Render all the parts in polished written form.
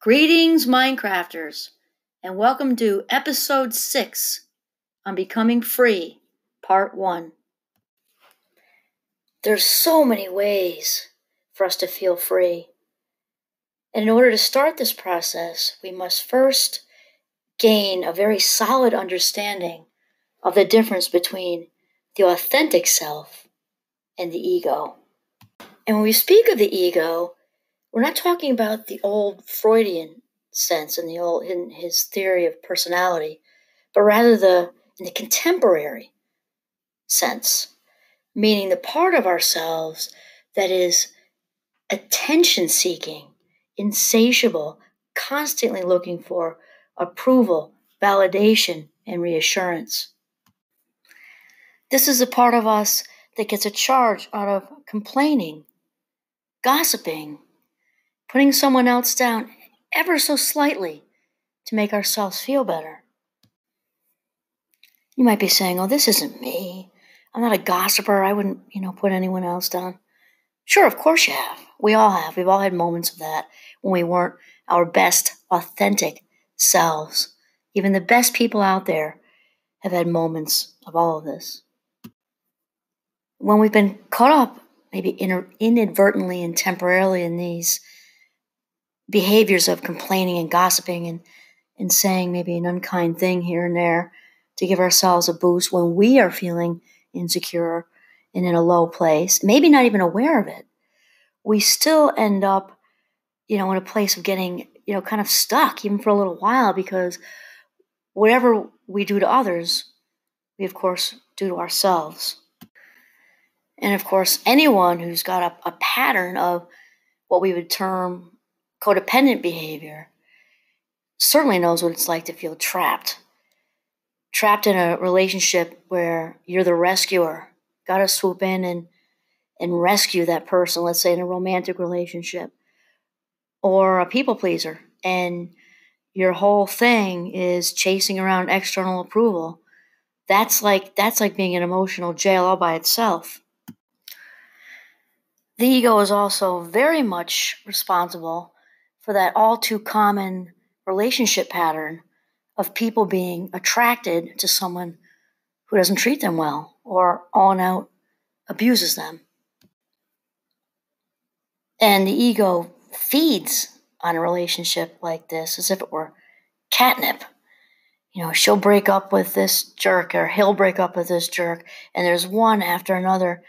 Greetings, Minecrafters, and welcome to Episode 6 on Becoming Free, Part 1. There's so many ways for us to feel free. And in order to start this process, we must first gain a very solid understanding of the difference between the authentic self and the ego. And when we speak of the ego, we're not talking about the old Freudian sense in his theory of personality, but rather in the contemporary sense, meaning the part of ourselves that is attention-seeking, insatiable, constantly looking for approval, validation, and reassurance. This is a part of us that gets a charge out of complaining, gossiping, putting someone else down ever so slightly to make ourselves feel better. You might be saying, oh, this isn't me. I'm not a gossiper. I wouldn't, put anyone else down. Sure, of course you have. We all have. We've all had moments of that when we weren't our best, authentic selves. Even the best people out there have had moments of all of this. When we've been caught up, maybe inadvertently and temporarily in these behaviors of complaining and gossiping and saying maybe an unkind thing here and there to give ourselves a boost when we are feeling insecure and in a low place, maybe not even aware of it, we still end up, in a place of getting, kind of stuck even for a little while, because whatever we do to others, we of course do to ourselves. And of course, anyone who's got a pattern of what we would term codependent behavior certainly knows what it's like to feel trapped in a relationship where you're the rescuer, got to swoop in and rescue that person, let's say in a romantic relationship, or a people pleaser, and your whole thing is chasing around external approval. That's like being in emotional jail all by itself. The ego is also very much responsible for that all too common relationship pattern of people being attracted to someone who doesn't treat them well or on out abuses them. And the ego feeds on a relationship like this as if it were catnip. She'll break up with this jerk or he'll break up with this jerk, and there's one after another,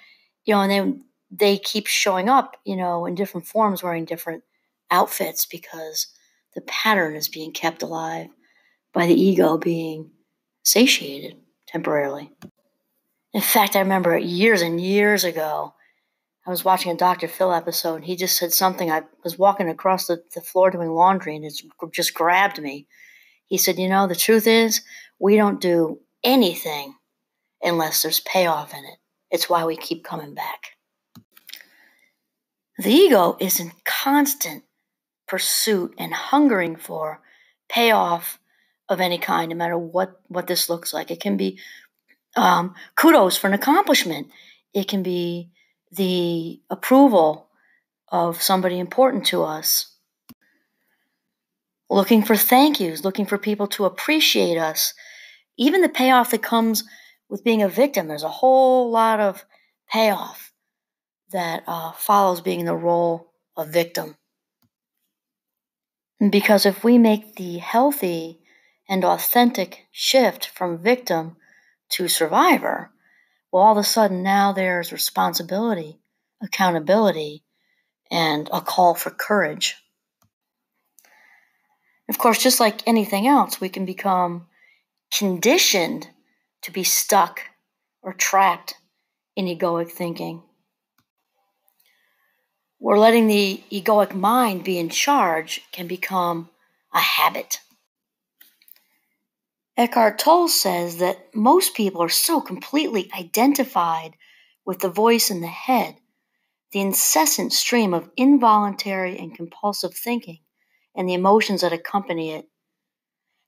and then they keep showing up, in different forms, wearing different outfits, because the pattern is being kept alive by the ego being satiated temporarily. In fact, I remember years and years ago, I was watching a Dr. Phil episode, and he just said something. I was walking across the floor doing laundry, and it just grabbed me. He said, the truth is, we don't do anything unless there's payoff in it. It's why we keep coming back. The ego is in constant pursuit and hungering for payoff of any kind, no matter what this looks like. It can be kudos for an accomplishment. It can be the approval of somebody important to us. Looking for thank yous, looking for people to appreciate us. Even the payoff that comes with being a victim. There's a whole lot of payoff that follows being in the role of victim. Because if we make the healthy and authentic shift from victim to survivor, well, all of a sudden now there's responsibility, accountability, and a call for courage. Of course, just like anything else, we can become conditioned to be stuck or trapped in egoic thinking. Where letting the egoic mind be in charge can become a habit. Eckhart Tolle says that most people are so completely identified with the voice in the head, the incessant stream of involuntary and compulsive thinking, and the emotions that accompany it,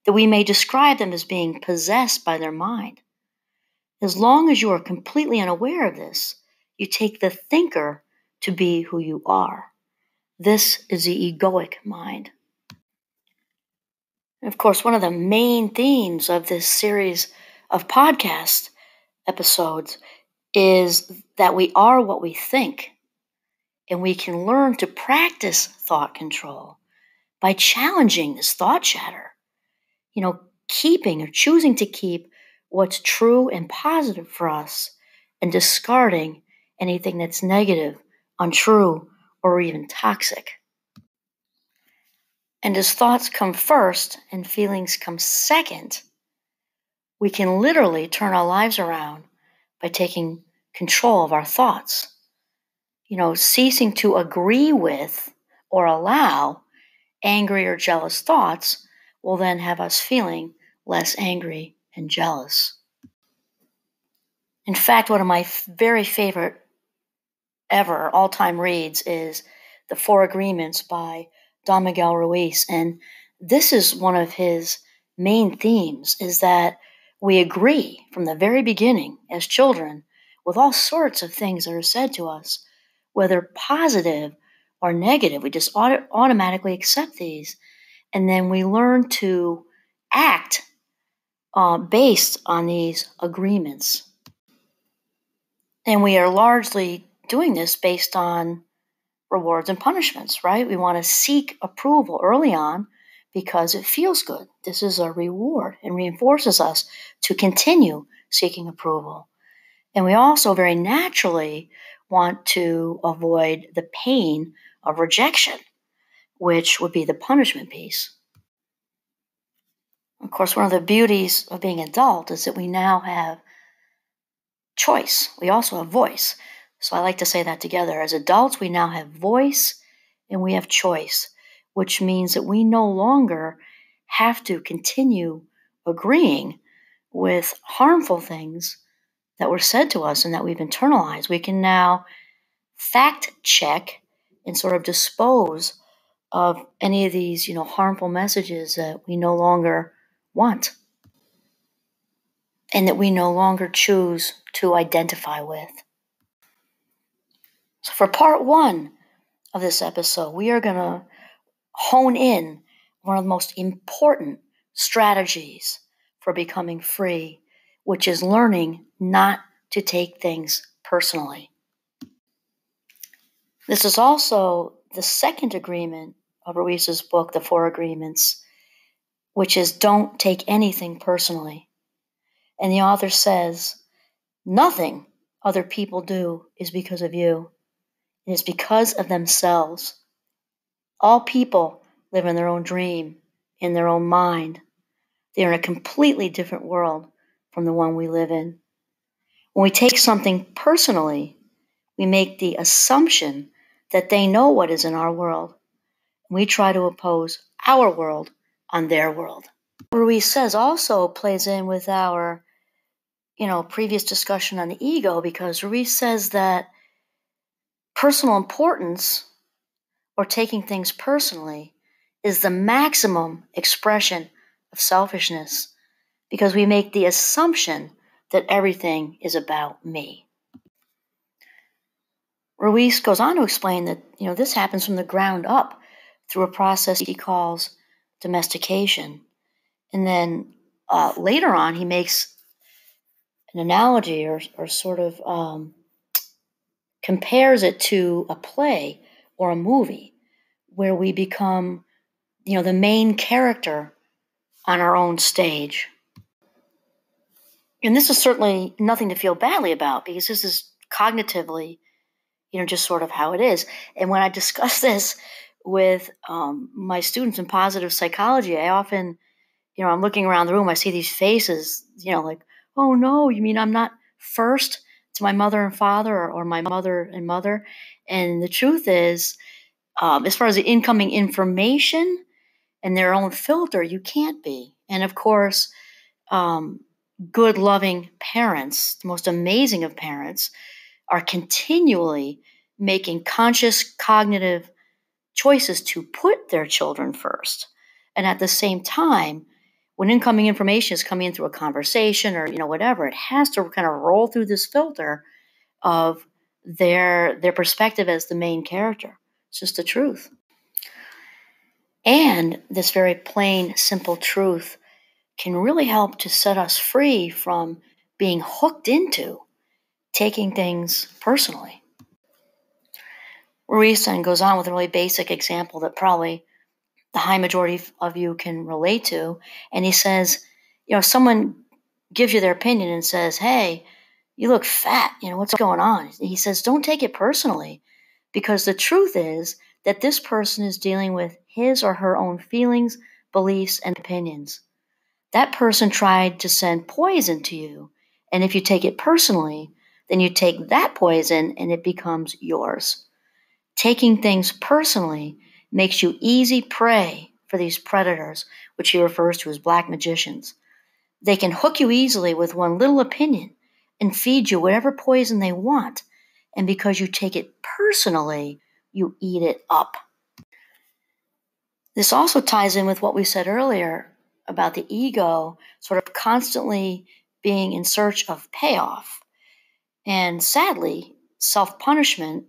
that we may describe them as being possessed by their mind. As long as you are completely unaware of this, you take the thinker to be who you are. This is the egoic mind. And of course, one of the main themes of this series of podcast episodes is that we are what we think, and we can learn to practice thought control by challenging this thought chatter, keeping or choosing to keep what's true and positive for us and discarding anything that's negative, untrue, or even toxic. And as thoughts come first and feelings come second, we can literally turn our lives around by taking control of our thoughts. Ceasing to agree with or allow angry or jealous thoughts will then have us feeling less angry and jealous. In fact, one of my very favorite ever all-time reads is The Four Agreements by Don Miguel Ruiz. And this is one of his main themes, is that we agree from the very beginning as children with all sorts of things that are said to us, whether positive or negative. We just automatically accept these. And then we learn to act based on these agreements. And we are largely doing this based on rewards and punishments, right? We want to seek approval early on because it feels good. This is a reward and reinforces us to continue seeking approval. And we also very naturally want to avoid the pain of rejection, which would be the punishment piece. Of course, one of the beauties of being an adult is that we now have choice. We also have voice. So I like to say that together. As adults, we now have voice and we have choice, which means that we no longer have to continue agreeing with harmful things that were said to us and that we've internalized. We can now fact check and sort of dispose of any of these, harmful messages that we no longer want and that we no longer choose to identify with. So for part one of this episode, we are going to hone in one of the most important strategies for becoming free, which is learning not to take things personally. This is also the second agreement of Ruiz's book, The Four Agreements, which is don't take anything personally. And the author says, nothing other people do is because of you. It is because of themselves. All people live in their own dream, in their own mind. They are in a completely different world from the one we live in. When we take something personally, we make the assumption that they know what is in our world. We try to oppose our world on their world. Ruiz says also plays in with our, previous discussion on the ego, because Ruiz says that personal importance or taking things personally is the maximum expression of selfishness because we make the assumption that everything is about me. Ruiz goes on to explain that, this happens from the ground up through a process he calls domestication. And then later on, he makes an analogy or sort of compares it to a play or a movie where we become, the main character on our own stage. And this is certainly nothing to feel badly about because this is cognitively, just sort of how it is. And when I discuss this with my students in positive psychology, I often, I'm looking around the room, I see these faces, like, oh no, you mean I'm not first to my mother and father or my mother and mother? And the truth is, as far as the incoming information and their own filter, you can't be. And of course, good, loving parents, the most amazing of parents, are continually making conscious cognitive choices to put their children first. And at the same time, when incoming information is coming in through a conversation or, whatever, it has to kind of roll through this filter of their perspective as the main character. It's just the truth. And And this very plain, simple truth can really help to set us free from being hooked into taking things personally. Ruiz then goes on with a really basic example that probably the high majority of you can relate to. And he says, someone gives you their opinion and says, hey, you look fat, what's going on? He says, don't take it personally, because the truth is that this person is dealing with his or her own feelings, beliefs, and opinions. That person tried to send poison to you, and if you take it personally, then you take that poison and it becomes yours. Taking things personally makes you easy prey for these predators, which he refers to as black magicians. They can hook you easily with one little opinion and feed you whatever poison they want, and because you take it personally, you eat it up. This also ties in with what we said earlier about the ego sort of constantly being in search of payoff. And sadly, self-punishment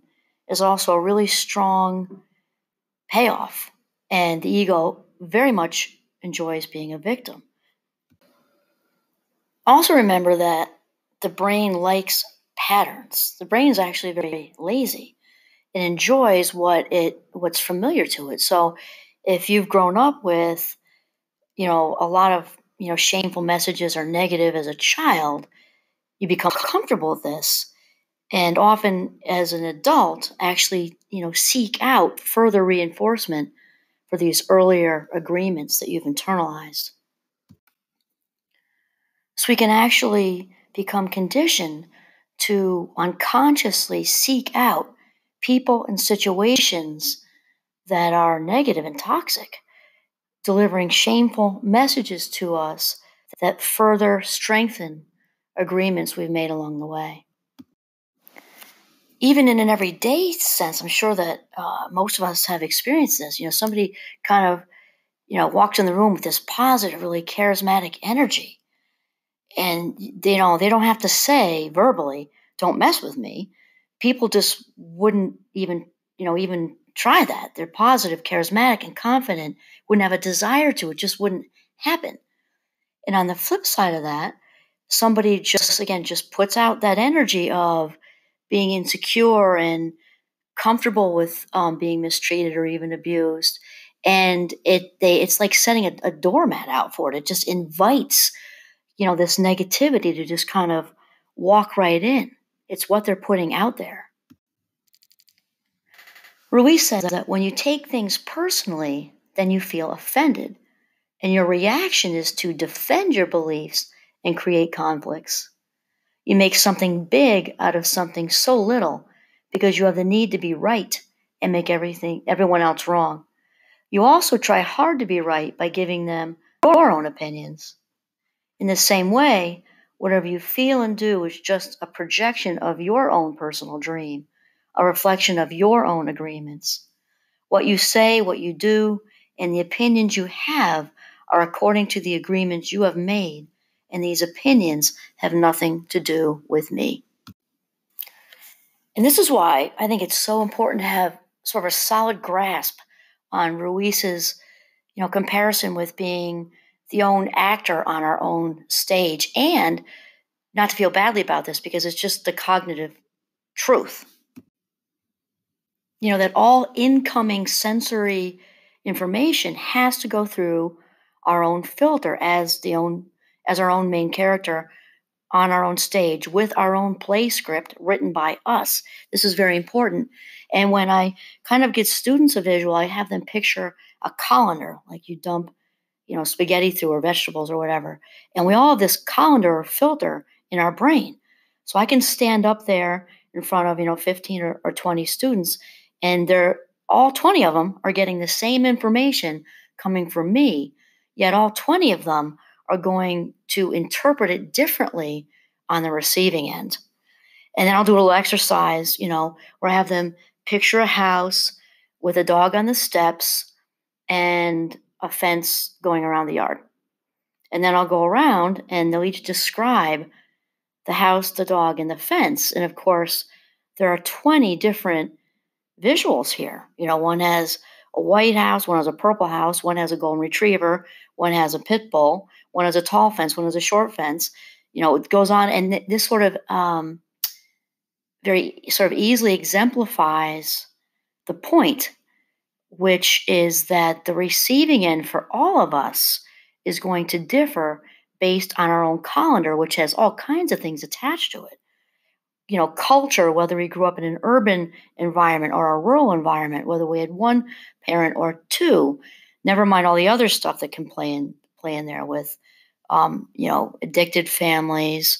is also a really strong payoff. And the ego very much enjoys being a victim. Also remember that the brain likes patterns. The brain is actually very lazy. It enjoys what's familiar to it. So if you've grown up with, a lot of, shameful messages or negative as a child, you become comfortable with this. And often as an adult, actually, seek out further reinforcement for these earlier agreements that you've internalized. So we can actually become conditioned to unconsciously seek out people and situations that are negative and toxic, delivering shameful messages to us that further strengthen agreements we've made along the way. Even in an everyday sense, I'm sure that most of us have experienced this. Somebody kind of, walks in the room with this positive, really charismatic energy. And, they don't have to say verbally, don't mess with me. People just wouldn't even try that. They're positive, charismatic, and confident, wouldn't have a desire to. It just wouldn't happen. And on the flip side of that, somebody just puts out that energy of being insecure and comfortable with being mistreated or even abused. And it's like setting a doormat out for it. It just invites, this negativity to just kind of walk right in. It's what they're putting out there. Ruiz says that when you take things personally, then you feel offended, and your reaction is to defend your beliefs and create conflicts. You make something big out of something so little because you have the need to be right and make everyone else wrong. You also try hard to be right by giving them your own opinions. In the same way, whatever you feel and do is just a projection of your own personal dream, a reflection of your own agreements. What you say, what you do, and the opinions you have are according to the agreements you have made, and these opinions have nothing to do with me. And this is why I think it's so important to have sort of a solid grasp on Ruiz's, comparison with being the own actor on our own stage, and not to feel badly about this because it's just the cognitive truth. That all incoming sensory information has to go through our own filter as our own main character on our own stage with our own play script written by us. This is very important. And when I kind of get students a visual, I have them picture a colander, like you dump, spaghetti through or vegetables or whatever. And we all have this colander or filter in our brain. So I can stand up there in front of, 15 or 20 students, and all 20 of them are getting the same information coming from me, yet all 20 of them are going to interpret it differently on the receiving end. And then I'll do a little exercise, where I have them picture a house with a dog on the steps and a fence going around the yard. And then I'll go around and they'll each describe the house, the dog, and the fence. And of course, there are 20 different visuals here. One has a white house, one has a purple house, one has a golden retriever, one has a pit bull, one has a tall fence, one has a short fence. It goes on, and this sort of very sort of easily exemplifies the point, which is that the receiving end for all of us is going to differ based on our own colander, which has all kinds of things attached to it. Culture, whether we grew up in an urban environment or a rural environment, whether we had one parent or two, never mind all the other stuff that can play in there with, addicted families,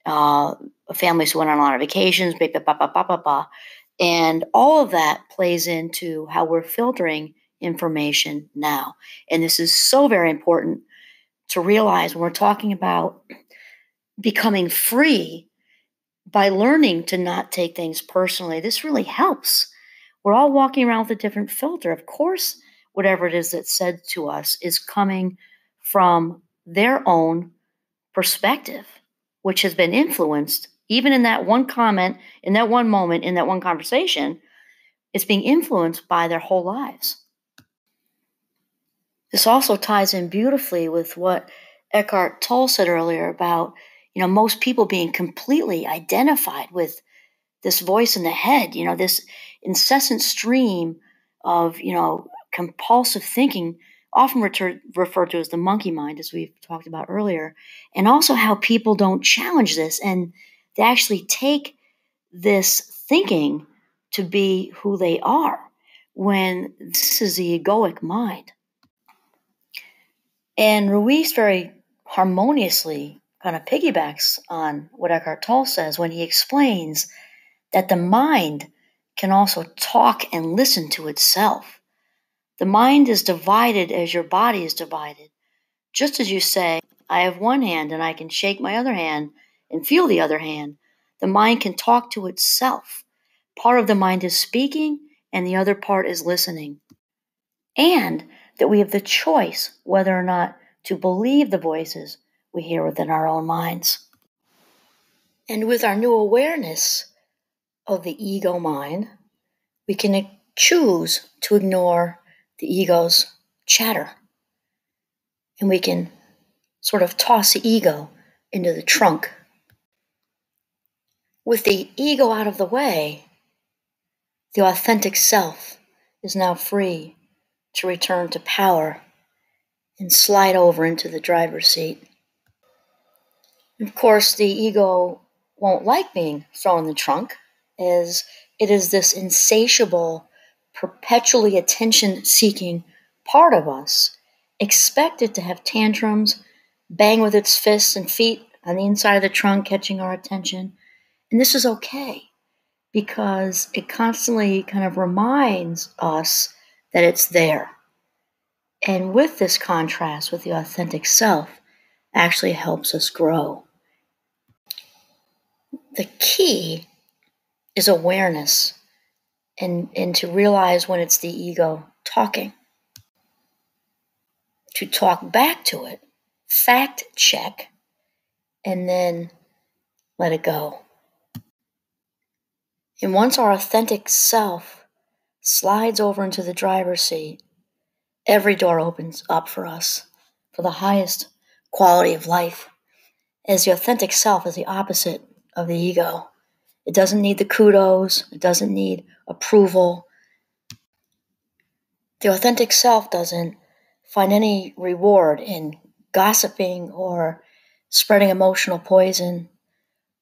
families who went on a lot of vacations, and all of that plays into how we're filtering information now. And this is so very important to realize when we're talking about becoming free by learning to not take things personally. This really helps. We're all walking around with a different filter. Of course, whatever it is that's said to us is coming from their own perspective, which has been influenced, even in that one comment, in that one moment, in that one conversation, it's being influenced by their whole lives. This also ties in beautifully with what Eckhart Tolle said earlier about, most people being completely identified with this voice in the head, this incessant stream of, compulsive thinking, often referred to as the monkey mind, as we've talked about earlier, and also how people don't challenge this and they actually take this thinking to be who they are when this is the egoic mind. And Ruiz very harmoniously kind of piggybacks on what Eckhart Tolle says when he explains that the mind can also talk and listen to itself. The mind is divided as your body is divided. Just as you say, I have one hand and I can shake my other hand and feel the other hand, the mind can talk to itself. Part of the mind is speaking and the other part is listening. And that we have the choice whether or not to believe the voices we hear within our own minds. And with our new awareness of the ego mind, we can choose to ignore the ego's chatter. And we can sort of toss the ego into the trunk. With the ego out of the way, the authentic self is now free to return to power and slide over into the driver's seat. Of course, the ego won't like being thrown in the trunk, as it is this insatiable, perpetually attention-seeking part of us, expected to have tantrums, bang with its fists and feet on the inside of the trunk, catching our attention. And this is okay, because it constantly kind of reminds us that it's there. And with this contrast with the authentic self, actually helps us grow. The key is awareness and to realize when it's the ego talking. To talk back to it, fact check, and then let it go. And once our authentic self slides over into the driver's seat, every door opens up for us for the highest quality of life, as the authentic self is the opposite of the ego. It doesn't need the kudos. It doesn't need approval. The authentic self doesn't find any reward in gossiping or spreading emotional poison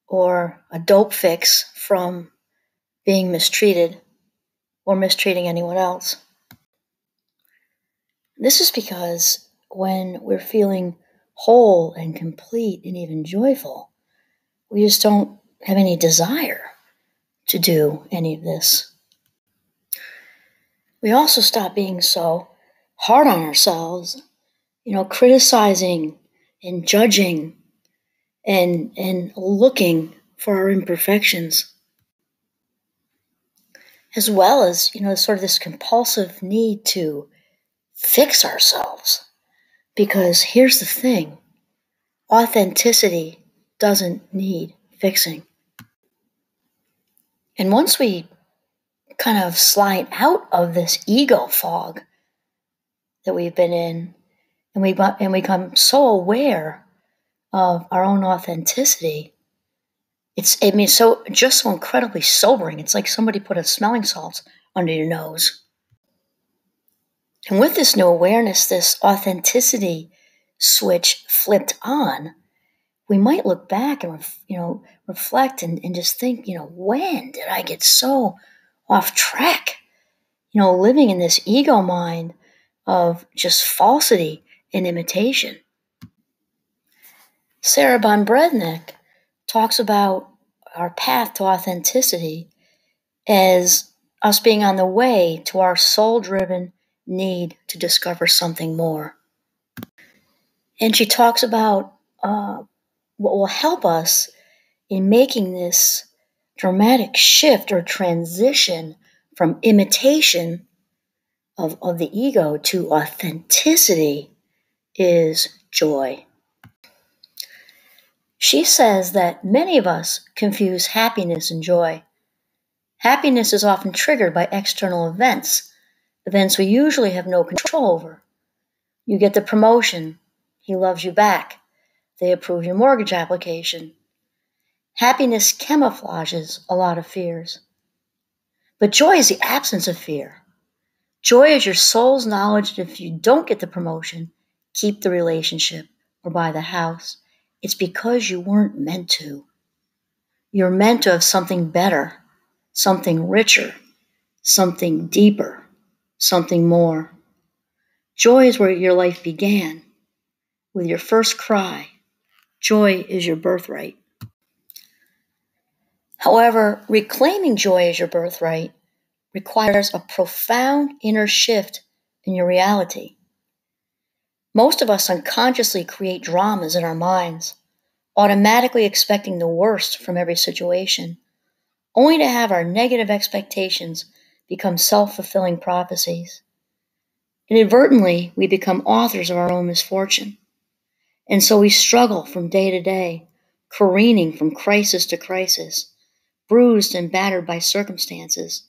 or a dope fix from being mistreated or mistreating anyone else. This is because when we're feeling whole and complete and even joyful, we just don't have any desire to do any of this. We also stop being so hard on ourselves, criticizing and judging and looking for our imperfections, as well as, sort of this compulsive need to fix ourselves. Because here's the thing, authenticity doesn't need fixing. And once we kind of slide out of this ego fog that we've been in, and we become so aware of our own authenticity. It's so incredibly sobering. It's like somebody put a smelling salts under your nose. And with this new awareness, this authenticity switch flipped on, we might look back and reflect and just think, when did I get so off track? Living in this ego mind of just falsity and imitation. Sarah von Brednick talks about our path to authenticity as us being on the way to our soul-driven need to discover something more. And she talks about what will help us in making this dramatic shift or transition from imitation of the ego to authenticity is joy. She says that many of us confuse happiness and joy. Happiness is often triggered by external events we usually have no control over. You get the promotion, he loves you back, they approve your mortgage application. Happiness camouflages a lot of fears. But joy is the absence of fear. Joy is your soul's knowledge that if you don't get the promotion, keep the relationship, or buy the house, it's because you weren't meant to. You're meant to have something better, something richer, something deeper, something more. Joy is where your life began, with your first cry. Joy is your birthright. However, reclaiming joy as your birthright requires a profound inner shift in your reality. Most of us unconsciously create dramas in our minds, automatically expecting the worst from every situation, only to have our negative expectations become self-fulfilling prophecies. Inadvertently, we become authors of our own misfortune. And so we struggle from day to day, careening from crisis to crisis, bruised and battered by circumstances,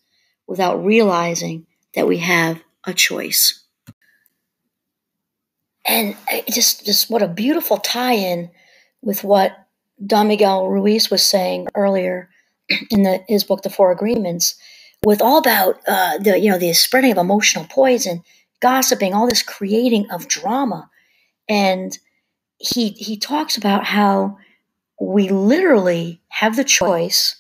without realizing that we have a choice. And just what a beautiful tie-in with what Don Miguel Ruiz was saying earlier in his book, The Four Agreements, with all about the spreading of emotional poison, gossiping, all this creating of drama. And he talks about how we literally have the choice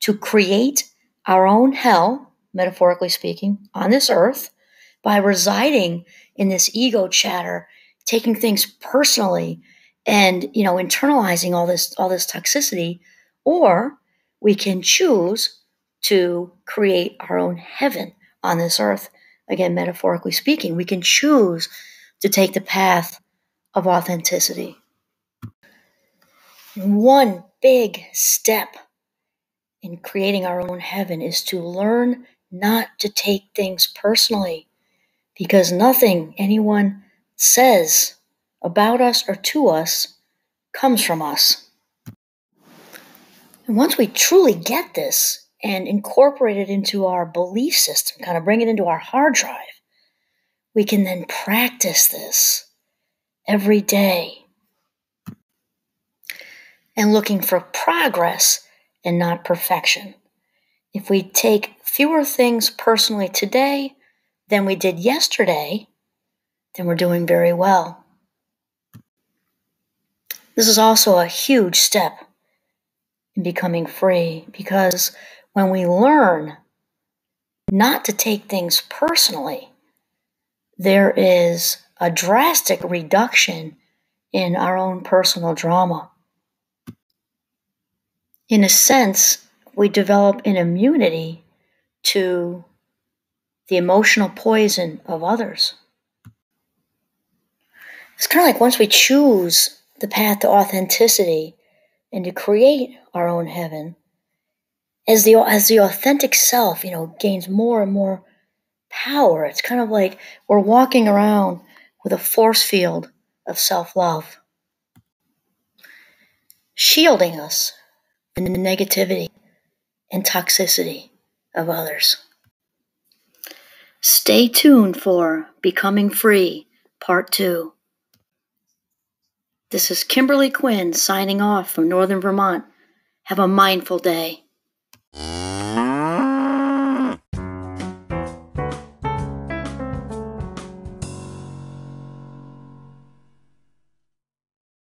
to create our own hell, metaphorically speaking, on this earth by residing in this ego chatter, taking things personally, and internalizing all this toxicity, or we can choose to create our own heaven on this earth. Again, metaphorically speaking, we can choose to take the path of authenticity. One big step in creating our own heaven is to learn not to take things personally, because nothing anyone says about us or to us comes from us. And once we truly get this and incorporate it into our belief system, kind of bring it into our hard drive, we can then practice this every day and looking for progress and not perfection. If we take fewer things personally today than we did yesterday, then we're doing very well. This is also a huge step in becoming free, because when we learn not to take things personally, there is a drastic reduction in our own personal drama. In a sense, we develop an immunity to the emotional poison of others. It's kind of like once we choose the path to authenticity and to create our own heaven, as the authentic self, gains more and more power, it's kind of like we're walking around with a force field of self-love, shielding us from the negativity and toxicity of others. Stay tuned for Becoming Free, Part 2. This is Kimberly Quinn signing off from Northern Vermont. Have a mindful day.